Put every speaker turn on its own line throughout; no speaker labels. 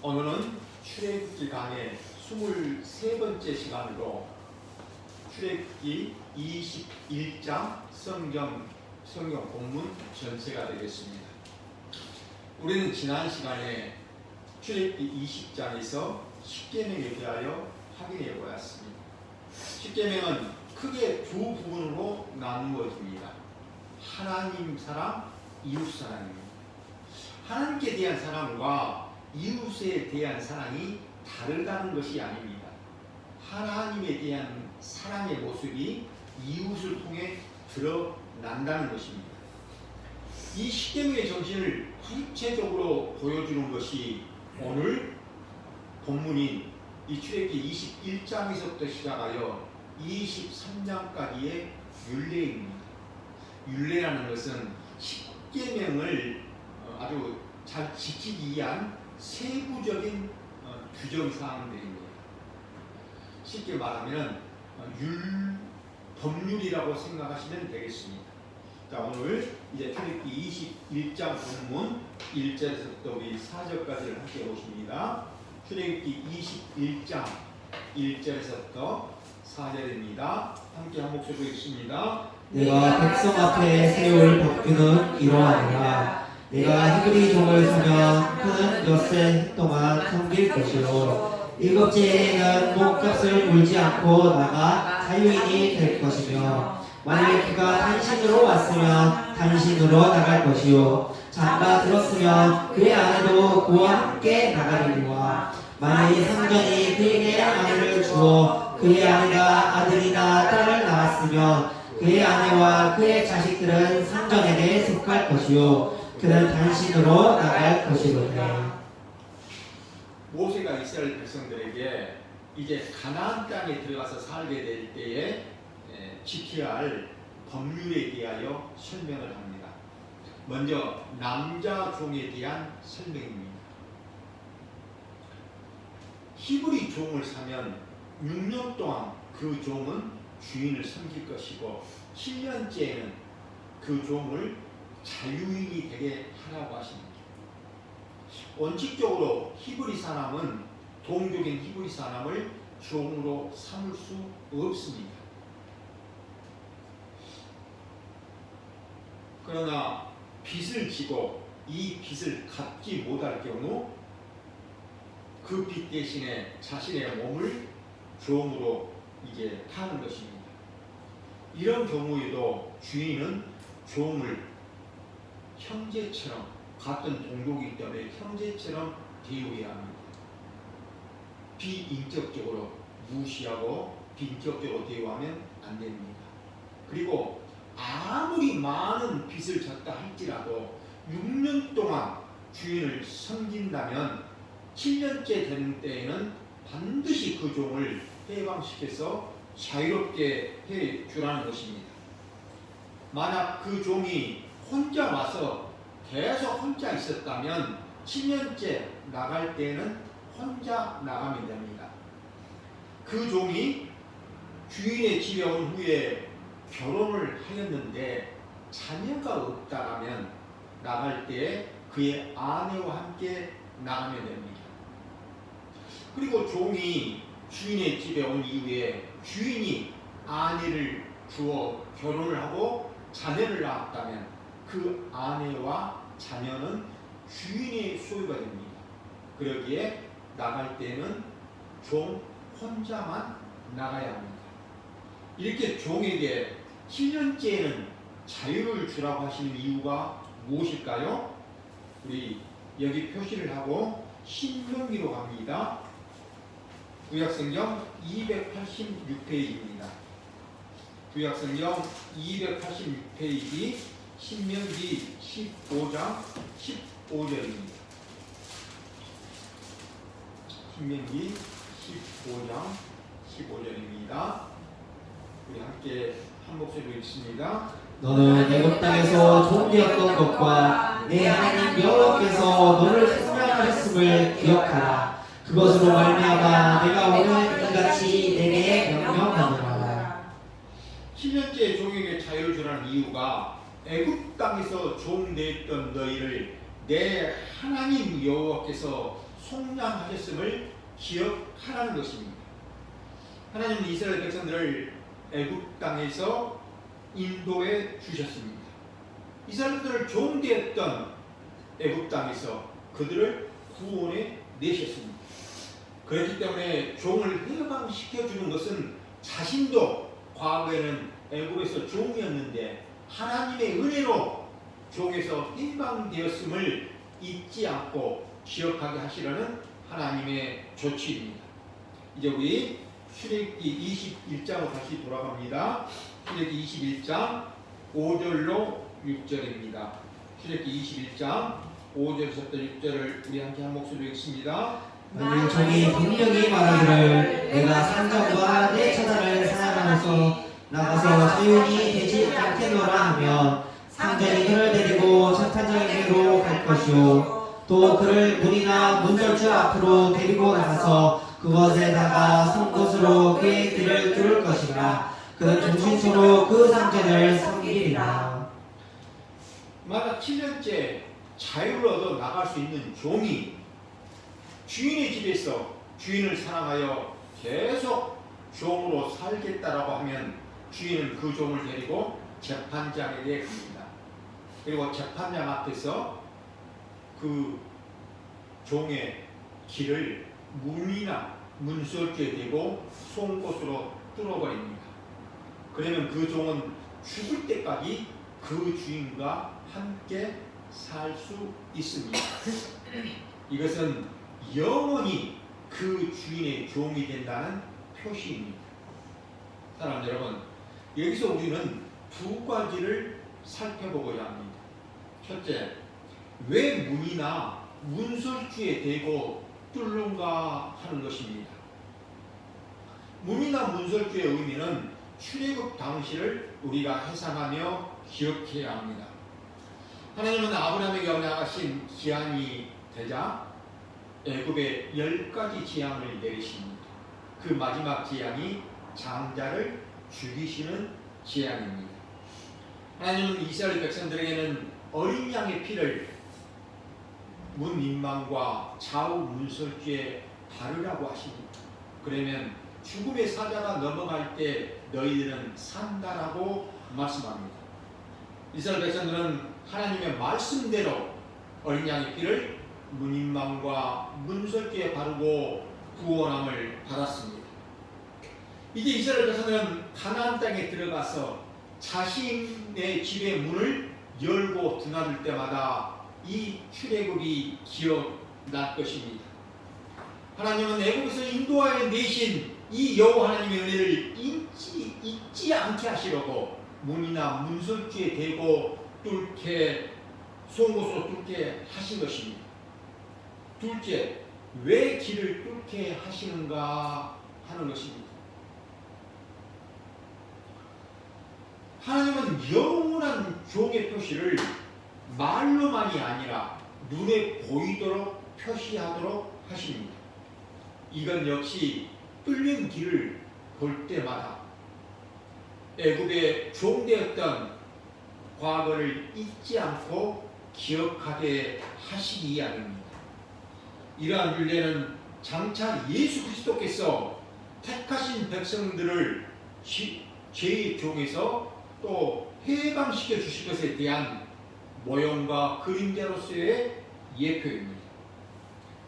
오늘은 출애굽기 강의 23번째 시간으로 출애굽기 21장 성경 본문 전체가 되겠습니다. 우리는 지난 시간에 출애굽기 20장에서 십계명에 대하여 확인해 보았습니다. 십계명은 크게 두 부분으로 나누어집니다. 하나님 사랑, 이웃 사랑입니다. 하나님께 대한 사랑과 이웃에 대한 사랑이 다르다는 것이 아닙니다. 하나님에 대한 사랑의 모습이 이웃을 통해 드러난다는 것입니다. 이 십계명의 정신을 구체적으로 보여주는 것이 오늘 본문인 이 출애굽기 21장에서부터 시작하여 23장까지의 율례입니다. 율례라는 것은 십계명을 아주 잘 지키기 위한 세부적인 규정사항들입니다. 쉽게 말하면 법률이라고 생각하시면 되겠습니다. 자, 오늘 이제 출애굽기 21장 본문 1절에서부터 우리 4절까지를 함께 보십니다. 출애굽기 21장 1절에서부터 4절입니다. 함께 한 목소리로 읽습니다.
내가 백성 앞에 세울 법규는 이러하니라. 내가 히브리 종을 사면 그는 엿새 해 동안 섬길 것이요 일곱째에는 몸값을 물지 않고 나가 자유인이 될 것이며 만일 그가 단신으로 왔으면 단신으로 나갈 것이요 장가 들었으면 그의 아내도 그와 함께 나가리니와 만일 성전이 그에게 아내를 주어 그의 아내가 아들이나 딸을 낳았으면 그의 아내와 그의 자식들은 성전에게 속할 것이요 그는 단신으로 나갈 것이로되.
모세가 이스라엘 백성들에게 이제 가나안 땅에 들어가서 살게 될 때에 지켜야 할 법률에 대하여 설명을 합니다. 먼저 남자 종에 대한 설명입니다. 히브리 종을 사면 6년 동안 그 종은 주인을 섬길 것이고 7년째에는 그 종을 자유인이 되게 하라고 하십니다. 원칙적으로 히브리 사람은 동족인 히브리 사람을 종으로 삼을 수 없습니다. 그러나 빚을 지고 이 빚을 갚지 못할 경우 그 빚 대신에 자신의 몸을 종으로 이제 파는 것입니다. 이런 경우에도 주인은 종을 형제처럼 같은 동족이기 때문에 형제처럼 대우해야 합니다. 비인격적으로 무시하고 비인격적으로 대우하면 안 됩니다. 그리고 아무리 많은 빚을 졌다 할지라도 6년 동안 주인을 섬긴다면 7년째 되는 때에는 반드시 그 종을 해방시켜서 자유롭게 해주라는 것입니다. 만약 그 종이 혼자 와서 계속 혼자 있었다면 7년째 나갈 때는 혼자 나가면 됩니다. 그 종이 주인의 집에 온 후에 결혼을 하였는데 자녀가 없다면 나갈 때 그의 아내와 함께 나가면 됩니다. 그리고 종이 주인의 집에 온 이후에 주인이 아내를 주어 결혼을 하고 자녀를 낳았다면 그 아내와 자녀는 주인의 소유가 됩니다. 그러기에 나갈 때는 종 혼자만 나가야 합니다. 이렇게 종에게 7년째에는 자유를 주라고 하시는 이유가 무엇일까요? 우리 여기 표시를 하고 신명기로 갑니다. 구약성경 286페이지입니다. 구약성경 286페이지 신명기 15장 15절입니다. 신명기 15장 15절입니다. 우리 함께 한 목소리로 읽습니다.
너는 애굽 땅에서 종되었던 것과 내 하나님 여호와께서 너를 생명하셨음을 기억하라. 그것으로 말미암아 내가 오늘 이같이 내게 명령하노라.
7년째 종에게 자유를 주라는 이유가 애굽 땅에서 종되었던 너희를 내 하나님 여호와께서 속량하셨음을 기억하라는 것입니다. 하나님은 이스라엘 백성들을 애굽 땅에서 인도해 주셨습니다. 이스라엘들을 종되었던 애굽 땅에서 그들을 구원해 내셨습니다. 그렇기 때문에 종을 해방시켜 주는 것은 자신도 과거에는 애굽에서 종이었는데 하나님의 은혜로 종에서 해방되었음을 잊지 않고 기억하게 하시려는 하나님의 조치입니다. 이제 우리 출애굽기 21장으로 다시 돌아갑니다. 출애굽기 21장 5절로 6절입니다. 출애굽기 21장 5절부터 6절을 우리 함께 한 목소리로 읽습니다.
만일 종이 분명히 말하기를 내가 산전과 내 처자를 사랑하면서 나가서 사용이 되지 않겠노라 하면 상전이 그를 데리고 재판장에게로 갈 것이요 또 그를 문이나 문설주 앞으로 데리고 나가서 그것에다가 송곳으로 그의 귀를 뚫을 것이라 그는 종신토록 그 상전을 섬기리라.
만약 7년째 자유를 얻어 나갈 수 있는 종이 주인의 집에서 주인을 사랑하여 계속 종으로 살겠다라고 하면 주인은 그 종을 데리고 재판장에게 갑니다. 그리고 재판장 앞에서 그 종의 길을 문이나 문설주에 대고 송곳으로 뚫어버립니다. 그러면 그 종은 죽을 때까지 그 주인과 함께 살 수 있습니다. 이것은 영원히 그 주인의 종이 된다는 표시입니다. 사랑하는 여러분, 여기서 우리는 두 가지를 살펴보고자 합니다. 첫째, 왜 문이나 문설주에 대고 뚫는가 하는 것입니다. 문이나 문설주의 의미는 출애굽 당시를 우리가 해상하며 기억해야 합니다. 하나님은 아브라함에게 언약하신 기한이 되자 애굽에 10가지 재앙을 내리십니다. 그 마지막 재앙이 장자를 죽이시는 재앙입니다. 하나님은 이스라엘 백성들에게는 어린 양의 피를 문 민망과 좌우 문설주에 바르라고 하십니다. 그러면 죽음의 사자가 넘어갈 때 너희들은 산다라고 말씀합니다. 이스라엘 백성들은 하나님의 말씀대로 어린 양의 피를 문인망과 문설주에 바르고 구원함을 받았습니다. 이제 이스라엘 백성들은 가나안 땅에 들어가서 자신의 집의 문을 열고 드나들 때마다 이 출애굽이 기억날 것입니다. 하나님은 애굽에서 인도하여 내신 이 여호와 하나님의 은혜를 잊지 않게 하시려고 문이나 문설주에 대고 뚫게 송곳으로 뚫게 하신 것입니다. 둘째, 왜 길을 뚫게 하시는가 하는 것입니다. 하나님은 영원한 종의 표시를 말로만이 아니라 눈에 보이도록 표시하도록 하십니다. 이건 역시 뚫린 길을 볼 때마다 애굽의 종되었던 과거를 잊지 않고 기억하게 하시기 위함입니다. 이러한 율례는 장차 예수 그리스도께서 택하신 백성들을 죄의 종에서 또 해방시켜 주실 것에 대한 모형과 그림자로서의 예표입니다.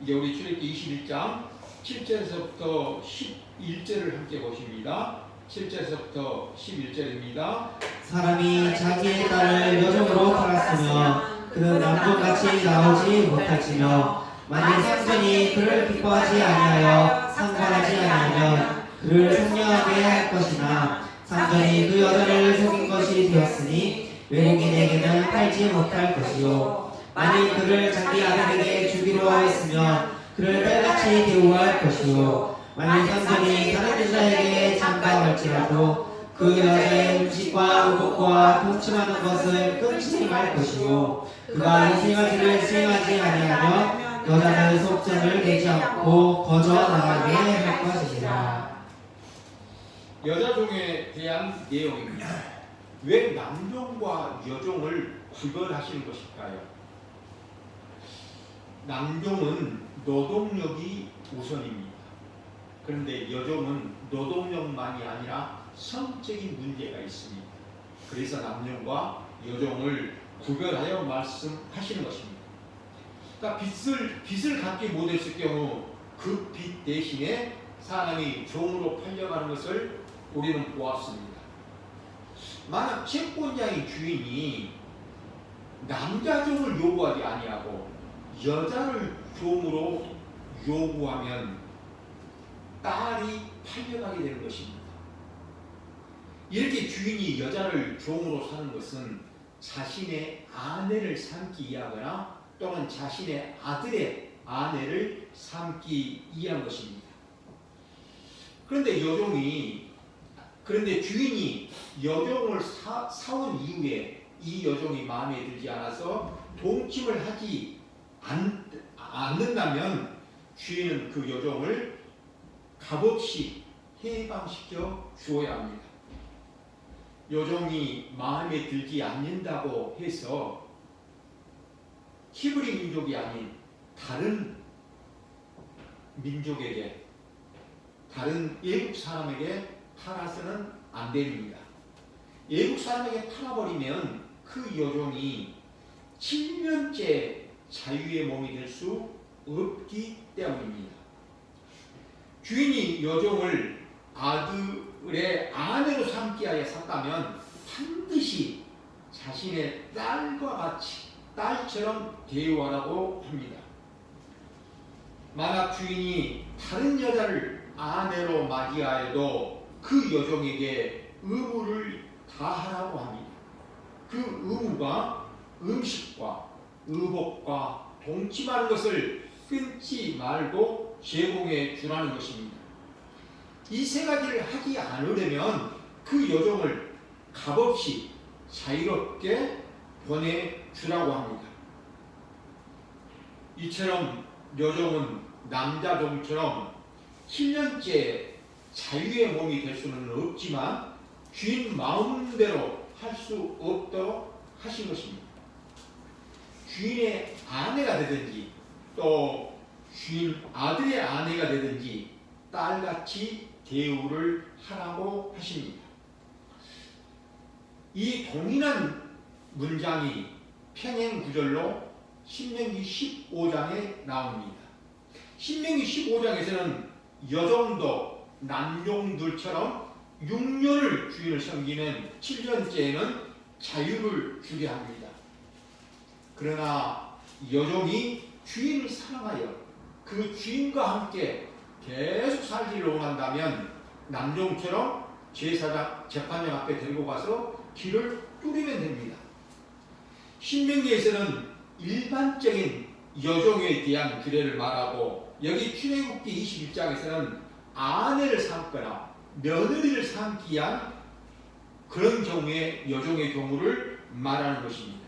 이제 우리 출애굽기 21장 7절에서부터 11절을 함께 보십니다. 7절에서부터 11절입니다.
사람이 자기의 딸을 여종으로 팔았으면 그는 남종같이 나오지 못할지며 만일 상전이 그를 기뻐하지 아니하여 상관하지 아니하면 그를 생녀하게 할 것이나 상전이 그 여자를 속인 것이 되었으니 외국인에게는 팔지 못할 것이요 만일 그를 자기 아들에게 주기로 하였으면 그를 딸같이 대우할 것이요 만일 상전이 다른 여자에게 장가갈지라도 그 여자의 음식과 의복과 동침하는 것을 끊지 말 것이요 그가 이 세 가지를 수행하지 아니하면 여자는 속전을 내지 않고 거저 나가게 할 것이니라.
여자종에 대한 내용입니다. 왜 남종과 여종을 구별하시는 것일까요? 남종은 노동력이 우선입니다. 그런데 여종은 노동력만이 아니라 성적인 문제가 있습니다. 그래서 남종과 여종을 구별하여 말씀하시는 것입니다. 그러니까 빚을 갚지 못했을 경우 그 빚 대신에 사람이 종으로 팔려가는 것을 우리는 보았습니다. 만약 채권자의 주인이 남자 종을 요구하지 아니하고 여자를 종으로 요구하면 딸이 팔려가게 되는 것입니다. 이렇게 주인이 여자를 종으로 사는 것은 자신의 아내를 삼기 위하거나 또는 자신의 아들의 아내를 삼기 위한 것입니다. 그런데 주인이 여종을 사온 이후에 이 여종이 마음에 들지 않아서 동침을 하지 않는다면 주인은 그 여종을 값없이 해방시켜 주어야 합니다. 여종이 마음에 들지 않는다고 해서 히브리 민족이 아닌 다른 민족에게, 다른 외국 사람에게 팔아서는 안 됩니다. 외국 사람에게 팔아버리면 그 여종이 7년째 자유의 몸이 될 수 없기 때문입니다. 주인이 여종을 아들의 아내로 삼기 위하여 샀다면 반드시 자신의 딸과 같이 딸처럼 대우하라고 합니다. 만약 주인이 다른 여자를 아내로 맞이하여도 그 여종에게 의무를 다하라고 합니다. 그 의무가 음식과 의복과 동침하는 것을 끊지 말고 제공해 주라는 것입니다. 이 세 가지를 하지 않으려면 그 여종을 값없이 자유롭게 보내주라고 합니다. 이처럼 여종은 남자 종처럼 7년째 자유의 몸이 될 수는 없지만 주인 마음대로 할 수 없도록 하신 것입니다. 주인의 아내가 되든지 또 주인 아들의 아내가 되든지 딸같이 대우를 하라고 하십니다. 이 동일한 문장이 평행구절로 신명기 15장에 나옵니다. 신명기 15장에서는 여종도 남종들처럼 6년을 주인을 섬기는 7년째에는 자유를 주게 합니다. 그러나 여종이 주인을 사랑하여 그 주인과 함께 계속 살기를 원한다면 남종처럼 제사장, 재판장 앞에 데리고 가서 길을 뚫으면 됩니다. 신명기에서는 일반적인 여종에 대한 규례를 말하고 여기 출애굽기 21장에서는 아내를 삼거나 며느리를 삼기 위한 그런 경우에 여종의 경우를 말하는 것입니다.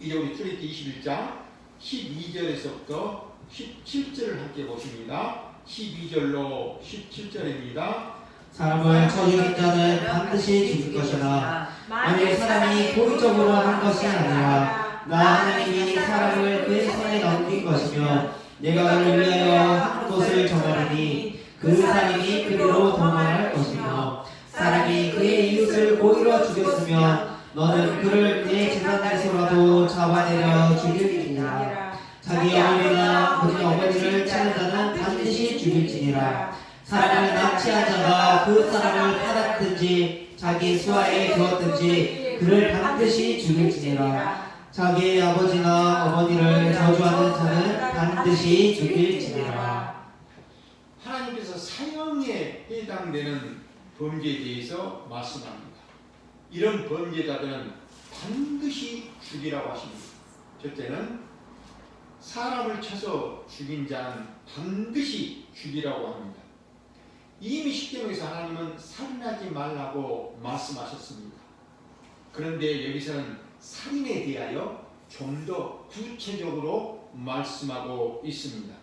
이제 우리 출애굽기 21장 12절에서부터 17절을 함께 보십니다. 12절로 17절입니다.
사람을 쳐 죽인 자는 반드시 죽을 것이나 만일 사람이 고의적으로 한 것이 아니라 나 하나님이 사람을 그의 손에 넘긴 것이며 내가 그를 위하여 한 곳을 정하리니 그 사람이 그리로 도망할 것이며 사람이 그의 이웃을 고의로 죽였으며 너는 그를 내 재산에서라도 잡아내려 죽일지니라. 자기 어머니나 그의 어머니를 치는 자는 반드시 죽일지니라. 사람을 납치한 자가 그 사람을 팔았든지 자기 수하에 두었든지 그를 반드시 죽일지니라. 자기의 아버지나 어머니를 저주하는 자는 반드시 죽일지니라.
하나님께서 사형에 해당되는 범죄에 대해서 말씀합니다. 이런 범죄자들은 반드시 죽이라고 하십니다. 첫째는 사람을 쳐서 죽인 자는 반드시 죽이라고 합니다. 이미 십계명에서 하나님은 살인하지 말라고 말씀하셨습니다. 그런데 여기서는 살인에 대하여 좀 더 구체적으로 말씀하고 있습니다.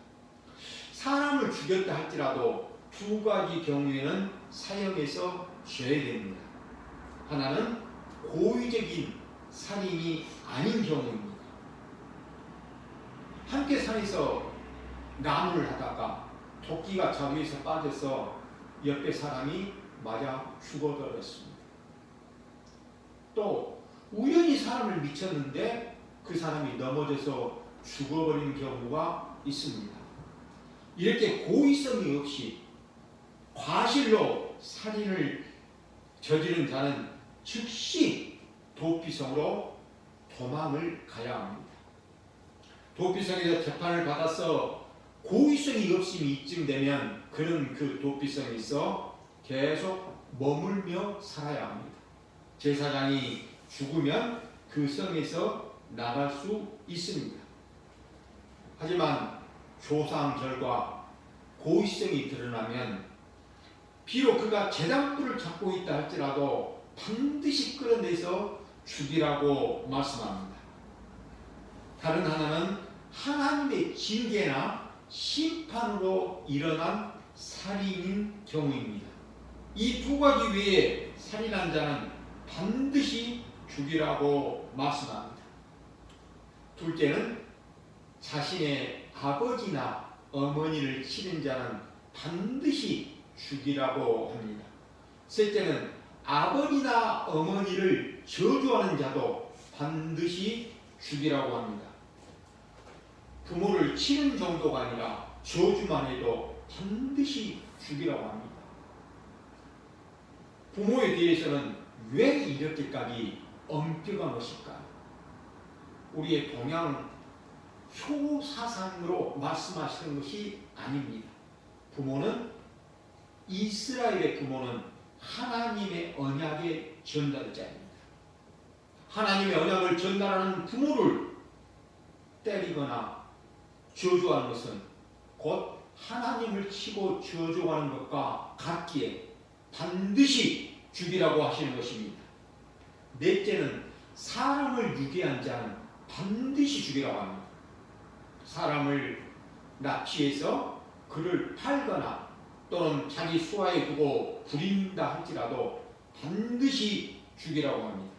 사람을 죽였다 할지라도 두 가지 경우에는 사형에서 져야 됩니다. 하나는 고의적인 살인이 아닌 경우입니다. 함께 산에서 나무를 하다가 토끼가 자위에서 빠져서 옆에 사람이 맞아 죽어버렸습니다. 또 우연히 사람을 미쳤는데 그 사람이 넘어져서 죽어버린 경우가 있습니다. 이렇게 고의성이 없이 과실로 살인을 저지른 자는 즉시 도피성으로 도망을 가야 합니다. 도피성에서 재판을 받아서 고의성이 없음이 입증되면 그는 그 도피성에서 계속 머물며 살아야 합니다. 제사장이 죽으면 그 성에서 나갈 수 있습니다. 하지만 조사한 결과 고의성이 드러나면 비록 그가 제단불을 잡고 있다 할지라도 반드시 끌어내서 죽이라고 말씀합니다. 다른 하나는 하나님의 징계나 심판으로 일어난 살인인 경우입니다. 이 두 가지 외에 살인한 자는 반드시 죽이라고 말씀합니다. 둘째는 자신의 아버지나 어머니를 치는 자는 반드시 죽이라고 합니다. 셋째는 아버지나 어머니를 저주하는 자도 반드시 죽이라고 합니다. 부모를 치는 정도가 아니라 저주만 해도 반드시 죽이라고 합니다. 부모에 대해서는 왜 이렇게까지 엄격한 것일까요? 우리의 동양 효 사상으로 말씀하시는 것이 아닙니다. 부모는 이스라엘의 부모는 하나님의 언약의 전달자입니다. 하나님의 언약을 전달하는 부모를 때리거나 저주하는 것은 곧 하나님을 치고 저주하는 것과 같기에 반드시 죽이라고 하시는 것입니다. 넷째는 사람을 유괴한 자는 반드시 죽이라고 합니다. 사람을 납치해서 그를 팔거나 또는 자기 수하에 두고 부린다 할지라도 반드시 죽이라고 합니다.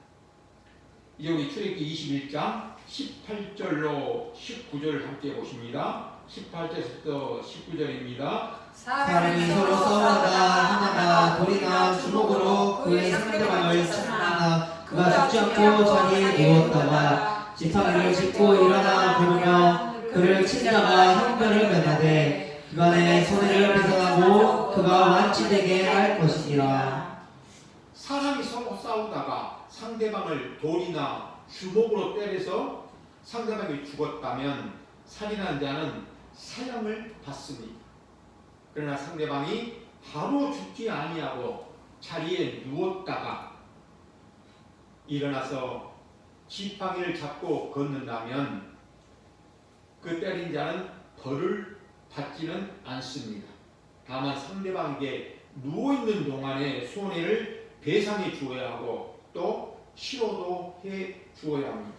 이제 우리 출애굽기 21장 18절로 19절 함께 보십니다. 18절부터 19절입니다.
사람이 서로 싸우다가 하나가 돌이나 주먹으로 그의 상대방을 치나 그가 죽지 않고 자리에 누웠다가 지팡이를 짚고 일어나 보면 그를 친 자가 형벌을 면하되 그간의 손해를 배상하고 그가 완치되게 할 것이니라.
사람이 서로 싸우다가 상대방을 돌이나 주먹으로 때려서 상대방이 죽었다면 살인한 자는 사형을 받습니다. 그러나 상대방이 바로 죽지 아니하고 자리에 누웠다가 일어나서 지팡이를 잡고 걷는다면 그 때린 자는 벌을 받지는 않습니다. 다만 상대방에게 누워있는 동안에 손해를 배상해 주어야 하고 또 치료도 해 주어야 합니다.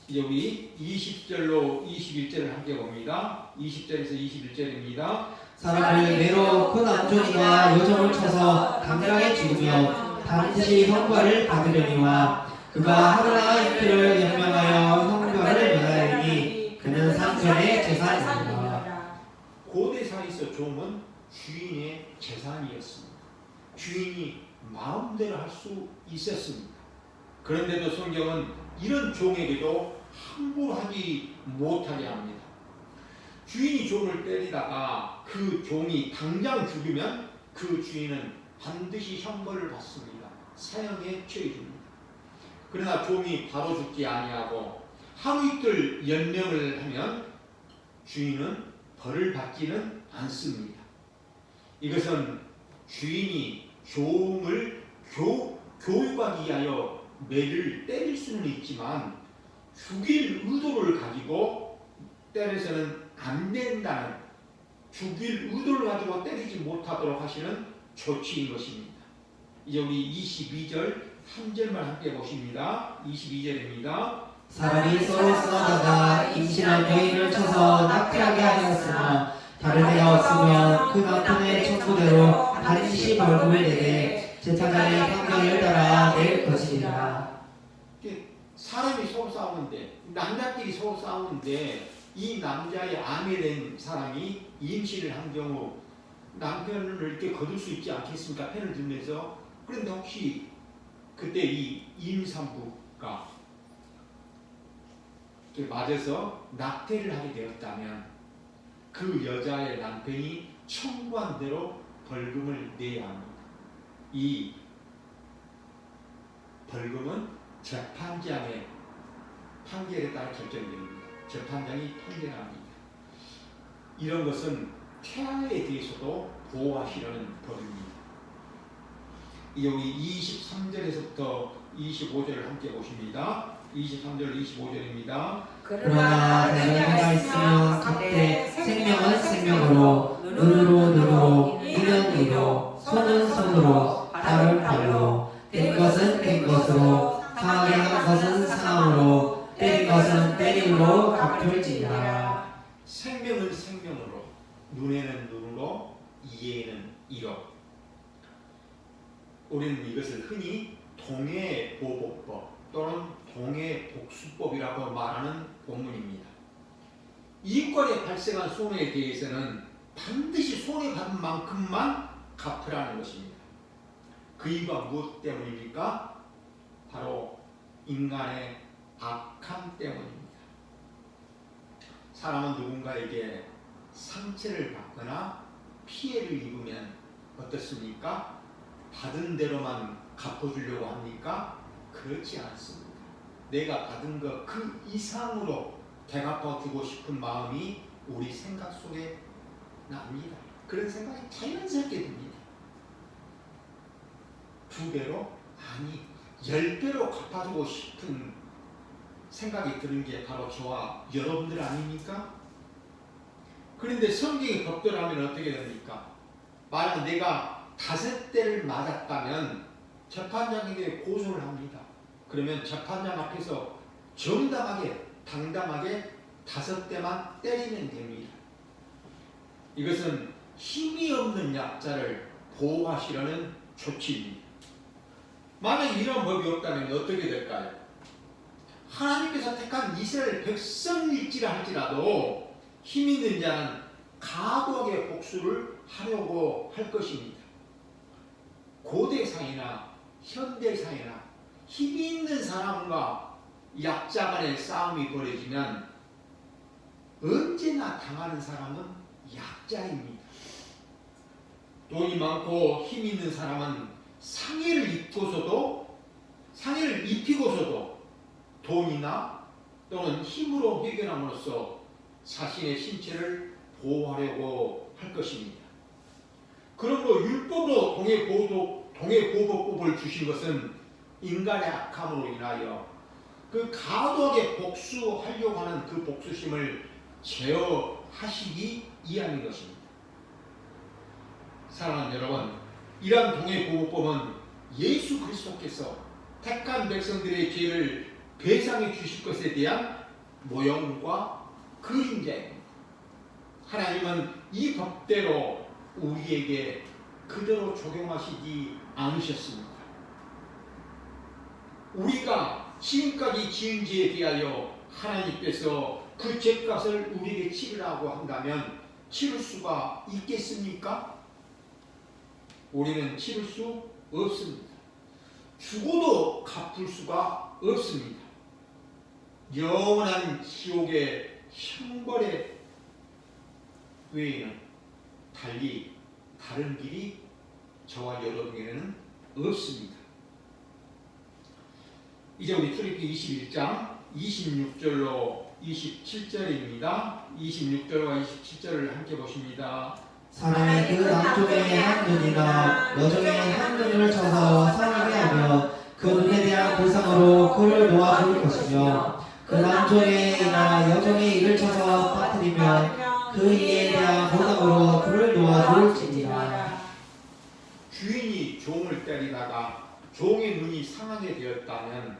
이제 우리 20절로 21절을 함께 봅니다. 20절에서 21절입니다.
사람을 매로 큰 안종이나 요정을 쳐서 강하게 죽이며 반드시 형벌을 받으려니와 그가 하루나 이틀을 연명하여 형벌을 면하리니 그는 상전의 재산이니라.
고대사에서 종은 주인의 재산이었습니다. 주인이 마음대로 할 수 있었습니다. 그런데도 성경은 이런 종에게도 함부로 하지 못하게 합니다. 주인이 종을 때리다가 그 종이 당장 죽으면 그 주인은 반드시 형벌을 받습니다. 사형에 처해집니다. 그러나 종이 바로 죽지 아니하고 하루 이틀 연명을 하면 주인은 벌을 받지는 않습니다. 이것은 주인이 종을 교육하기 위하여 매를 때릴 수는 있지만 죽일 의도를 가지고 때려서는 안 된다는, 죽일 의도를 가지고 때리지 못하도록 하시는 조치인 것입니다. 이제 우리 22절 3절만 함께 보십니다. 22절입니다.
사람이 서로 싸우다가 임신한 여인을 쳐서 낙태하게 하였으나 다른 애가 없으면 그 남편의 청구대로 반드시 벌금을 내되 재판장의 판결을 따라 낼 것이니라.
사람이 서로 싸우는데, 남자끼리 서로 싸우는데 이 남자의 아내 된 사람이 임신을 한 경우 남편을 이렇게 거둘 수 있지 않겠습니까? 편을 들면서. 그런데 혹시 그때 이 임산부가 맞아서 낙태를 하게 되었다면 그 여자의 남편이 청구한 대로 벌금을 내야 합니다. 이 벌금은 재판장의 판결에 따라 결정됩니다. 재판장이 판결합니다. 이런 것은 태아에 대해서도 보호하시려는 법입니다. 이제 우리 23절에서부터 25절을 함께 보십니다. 23절 25절입니다.
그러나 내가 있으면 그때 생명은 생명으로, 눈으로 눈으로, 이는 이로, 손은 손으로, 발은 발로, 된 것은 된 것으로, 상하게 한 것은 상함으로, 때린 것은 때림으로 갚을지니라.
생명은 생명으로, 눈에는 눈으로, 이에는 이로. 우리는 이것을 흔히 동해보복법 또는 동해복수법이라고 말하는 본문입니다. 이권에 발생한 손해에 대해서는 반드시 손해받은 만큼만 갚으라는 것입니다. 그 이유가 무엇 때문입니까? 바로 인간의 악함 때문입니다. 사람은 누군가에게 상처를 받거나 피해를 입으면 어떻습니까? 받은 대로만 갚아주려고 합니까? 그렇지 않습니다. 내가 받은 것 그 이상으로 되갚아주고 싶은 마음이 우리 생각 속에 납니다. 그런 생각이 자연스럽게 듭니다. 2배로? 아니 10배로 갚아주고 싶은 생각이 드는 게 바로 저와 여러분들 아닙니까? 그런데 성경이 법대로하면 어떻게 됩니까? 만약 내가 5대를 맞았다면 재판장에게 고소를 합니다. 그러면 재판장 앞에서 정당하게 당당하게 5대만 때리면 됩니다. 이것은 힘이 없는 약자를 보호하시려는 조치입니다. 만약 이런 법이 없다면 어떻게 될까요? 하나님께서 택한 이스라엘 백성일지라 할지라도 힘 있는 자는 과도하게 복수를 하려고 할 것입니다. 고대사회나 현대사회나 힘이 있는 사람과 약자 간의 싸움이 벌어지면 언제나 당하는 사람은 약자입니다. 돈이 많고 힘 있는 사람은 상해를 입히고서도 돈이나 또는 힘으로 해결함으로써 자신의 신체를 보호하려고 할 것입니다. 그러므로 율법으로 동해보복법을 주신 것은 인간의 악함으로 인하여 그 과도하게 복수하려고 하는 그 복수심을 제어하시기 위함인 것입니다. 사랑하는 여러분, 이러한 동해보복법은 예수 그리스도께서 택한 백성들의 죄를 배상해 주실 것에 대한 모형과 그림자입니다. 하나님은 이 법대로 우리에게 그대로 적용하시지 않으셨습니다. 우리가 지금까지 지은 죄에 대하여 하나님께서 그 죄값을 우리에게 치르라고 한다면 치를 수가 있겠습니까? 우리는 치를 수 없습니다. 죽어도 갚을 수가 없습니다. 영원한 지옥의 형벌의 외에는 달리 다른 길이 저와 여러분에게는 없습니다. 이제 우리 출애굽기 21장 26절로 27절입니다. 26절과 27절을 함께 보십니다.
사람이 그 남쪽의 한 눈이나 여종의 한 눈을 쳐서 상하게 하면 그 눈에 대한 보상으로 그를 놓아줄 것이며 그 남종이나 여종의 이를 쳐서 빠뜨리면 그 이에 대한 보상으로 그를 놓아줄지니라.
주인이 종을 때리다가 종의 눈이 상하게 되었다면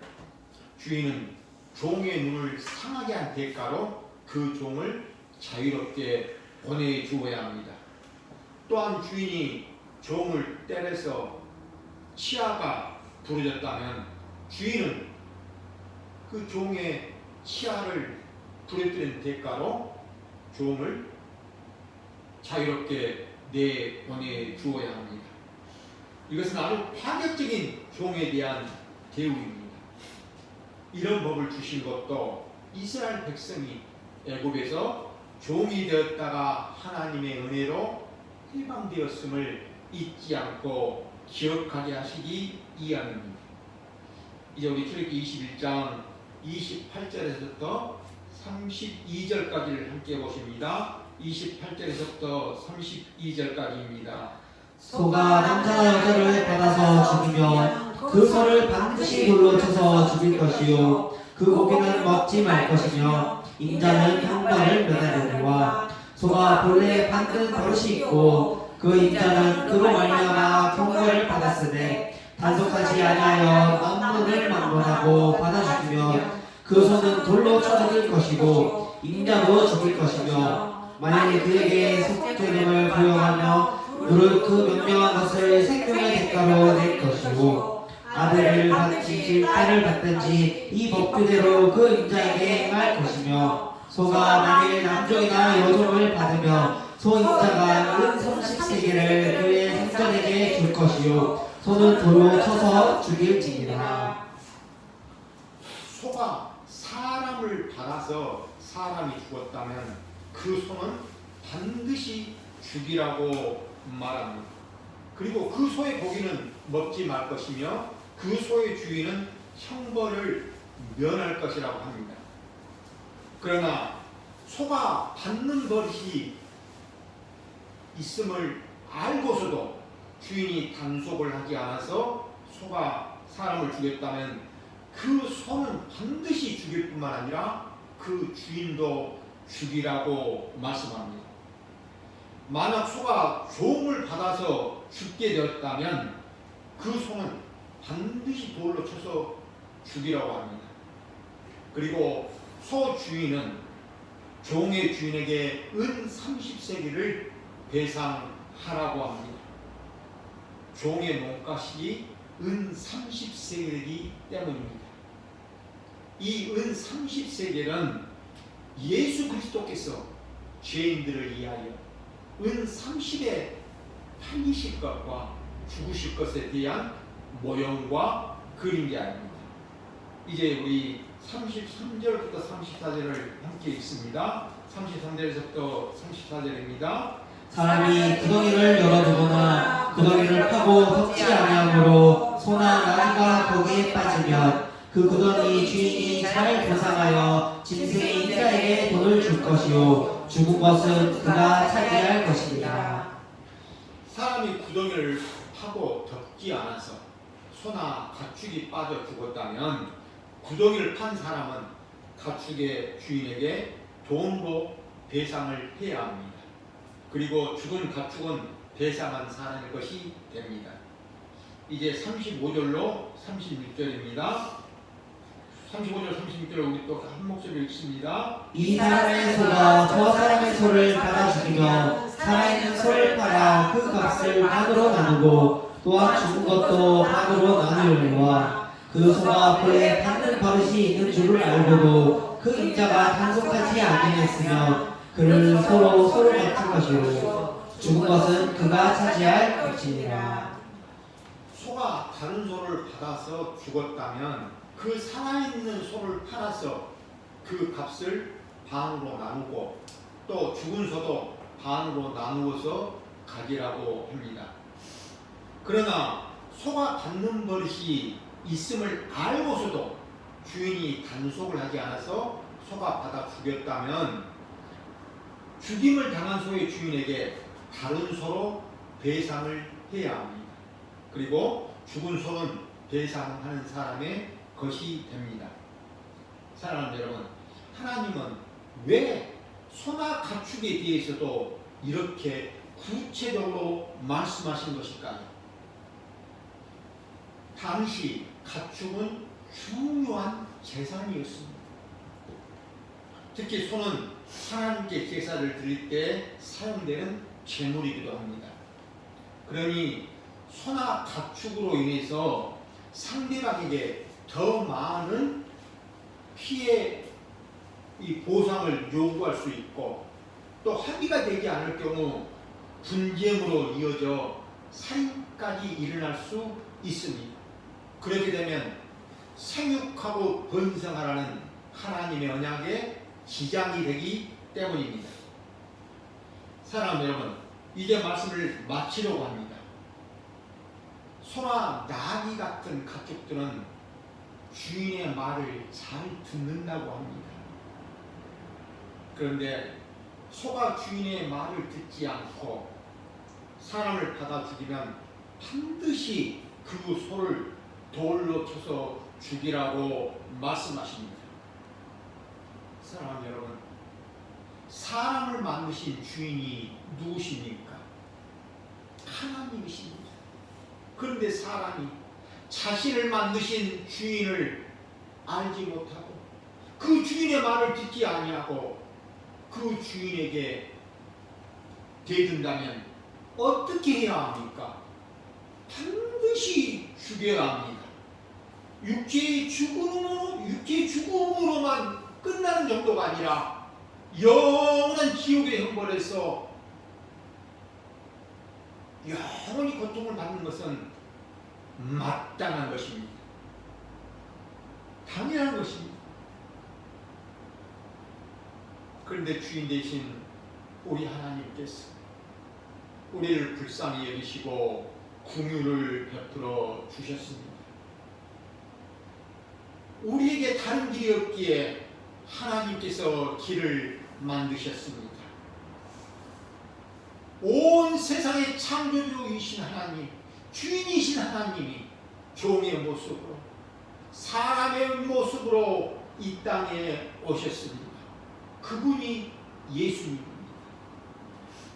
주인은 종의 눈을 상하게 한 대가로 그 종을 자유롭게 보내주어야 합니다. 또한 주인이 종을 때려서 치아가 부러졌다면 주인은 그 종의 치아를 부려뜨린 대가로 종을 자유롭게 내보내 주어야 합니다. 이것은 아주 파격적인 종에 대한 대우입니다. 이런 법을 주신 것도 이스라엘 백성이 애굽에서 종이 되었다가 하나님의 은혜로 해방되었음을 잊지 않고 기억하게 하시기 위함입니다. 이제 우리 출애굽기 21장 28절에서부터 32절까지를 함께 보십니다. 28절에서부터 32절까지입니다.
소가 남자나 여자를 받아서 죽이면 그 소를 반드시 돌로 쳐서 죽일 것이요 그 고기는 먹지 말 것이며 인자는 형벌을 면하려니와 소가 본래 받는 버릇이 있고 그 인자는 그로 말미암아 형벌을 받았으되 단속하지 아니하여 남문을 막론하고 받아 죽이면 그 소는 돌로 쳐 죽일 것이고 인자도 죽일 것이며 만약에 그에게 속죄금을 부여하며 무릇 그 명령한 것을 생명의 대가로 낼 것이고 아들을 받든지 딸을 받든지 이 법규대로 그 인자에게 행할 것이며 소가 만일 남종이나 여종을 받으며 소 인자가 은 30세겔을 그의 생전에게 줄 것이요 소는 돌로 쳐서 죽일지니라.
소가 사람을 받아서 사람이 죽었다면 그 소는 반드시 죽이라고 말합니다. 그리고 그 소의 고기는 먹지 말 것이며 그 소의 주인은 형벌을 면할 것이라고 합니다. 그러나 소가 받는 버릇이 있음을 알고서도 주인이 단속을 하지 않아서 소가 사람을 죽였다면 그 소는 반드시 죽일 뿐만 아니라 그 주인도 죽이라고 말씀합니다. 만약 소가 종을 받아서 죽게 되었다면 그 소는 반드시 돌로 쳐서 죽이라고 합니다. 그리고 소 주인은 종의 주인에게 은 30세겔을 배상하라고 합니다. 종의 몸값이 은 30세겔이기 때문입니다. 이 은 30세겔은 예수 그리스도께서 죄인들을 위하여 은 30에 팔리실 것과 죽으실 것에 대한 모형과 그림자입니다. 이제 우리 33절부터 34절을 함께 읽습니다. 33절에서부터 34절입니다.
사람이 구덩이를 열어두거나 구덩이를 파고 덮지 아니하므로 소나 나귀가 거기에 빠지면 그 구덩이 주인이 잘 보상하여 짐승의 인자에게 돈을 줄 것이요 죽은 것은 그가 차지할 것입니다.
사람이 구덩이를 파고 덮지 않아서 소나 가축이 빠져 죽었다면 구덩이를 판 사람은 가축의 주인에게 돈으로 배상을 해야 합니다. 그리고 죽은 가축은 배상한 사람의 것이 됩니다. 이제 35절로 36절입니다. 35절, 36절을 우리 또 한 목소리로 읽습니다.
이 사람의 소가 저 사람의 소를 받아 죽이면 살아있는 소를 팔아 그 값을 반으로 나누고 또한 죽은 것도 반으로 나누려니와 그 소가 본래 받는 버릇이 있는 줄을 알고도 그 인자가 단속하지 아니했으며 그를 서로 맞출 것이요 죽은 것은 그가 차지할 것이니라.
소가 다른 소를 받아서 죽었다면 그 살아있는 소를 팔아서 그 값을 반으로 나누고 또 죽은 소도 반으로 나누어서 가지라고 합니다. 그러나 소가 받는 버릇이 있음을 알고서도 주인이 단속을 하지 않아서 소가 받아 죽였다면 죽임을 당한 소의 주인에게 다른 소로 배상을 해야 합니다. 그리고 죽은 소는 배상하는 사람의 것이 됩니다. 사랑하는 여러분, 하나님은 왜 소나 가축에 대해서도 이렇게 구체적으로 말씀하신 것일까요? 당시 가축은 중요한 재산이었습니다. 특히 소는 하나님께 제사를 드릴 때 사용되는 제물이기도 합니다. 그러니 소나 가축으로 인해서 상대방에게 더 많은 피해 이 보상을 요구할 수 있고 또 합의가 되지 않을 경우 분쟁으로 이어져 살인까지 일어날 수 있습니다. 그렇게 되면 생육하고 번성하라는 하나님의 언약에 지장이 되기 때문입니다. 사랑하는 여러분, 이제 말씀을 마치려고 합니다. 소나 나귀 같은 가축들은 주인의 말을 잘 듣는다고 합니다. 그런데 소가 주인의 말을 듣지 않고 사람을 받아 죽이면 반드시 그 소를 돌로 쳐서 죽이라고 말씀하십니다. 사랑하는 여러분, 사람을 만드신 주인이 누구십니까? 하나님이십니다. 그런데 사람이 자신을 만드신 주인을 알지 못하고 그 주인의 말을 듣지 아니하고 그 주인에게 대든다면 어떻게 해야 합니까? 반드시 죽여야 합니다. 육체의 죽음으로만 끝나는 정도가 아니라 영원한 지옥의 형벌에서 영원히 고통을 받는 것은 마땅한 것입니다. 당연한 것입니다. 그런데 주인 대신 우리 하나님께서 우리를 불쌍히 여기시고 긍휼을 베풀어 주셨습니다. 우리에게 다른 길이 없기에 하나님께서 길을 만드셨습니다. 온 세상의 창조주이신 하나님, 주인이신 하나님이 종의 모습으로, 사람의 모습으로 이 땅에 오셨습니다. 그분이 예수님입니다.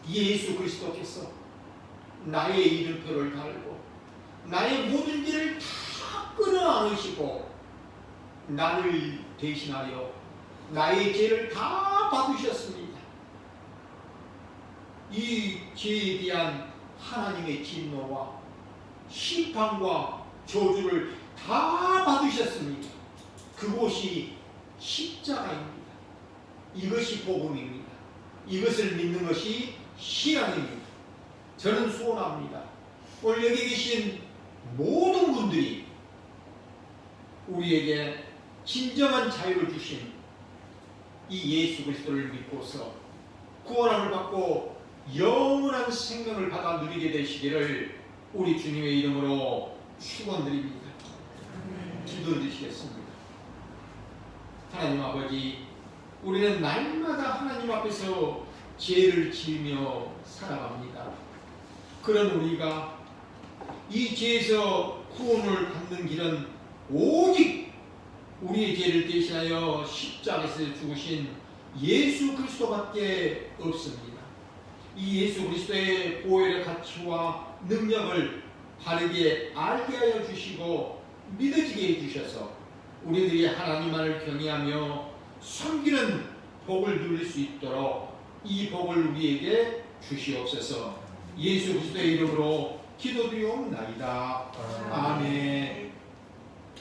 예수 그리스도께서 나의 이름표를 달고 나의 모든 죄를 다 끌어안으시고 나를 대신하여 나의 죄를 다 받으셨습니다. 이 죄에 대한 하나님의 진노와 심판과 저주를 다 받으셨습니다. 그곳이 십자가입니다. 이것이 복음입니다. 이것을 믿는 것이 신앙입니다. 저는 소원합니다. 오늘 여기 계신 모든 분들이 우리에게 진정한 자유를 주신 이 예수 그리스도를 믿고서 구원함을 받고 영원한 생명을 받아 누리게 되시기를 우리 주님의 이름으로 축원드립니다. 기도드리시겠습니다. 하나님 아버지, 우리는 날마다 하나님 앞에서 죄를 지으며 살아갑니다. 그런 우리가 이 죄에서 구원을 받는 길은 오직 우리의 죄를 대신하여 십자가에서 죽으신 예수 그리스도밖에 없습니다. 이 예수 그리스도의 보혈의 가치와 능력을 바르게 알게 하여 주시고 믿어지게 해주셔서 우리들이 하나님만을 경외하며 섬기는 복을 누릴 수 있도록 이 복을 우리에게 주시옵소서. 예수 그리스도의 이름으로 기도드리옵나이다. 아멘.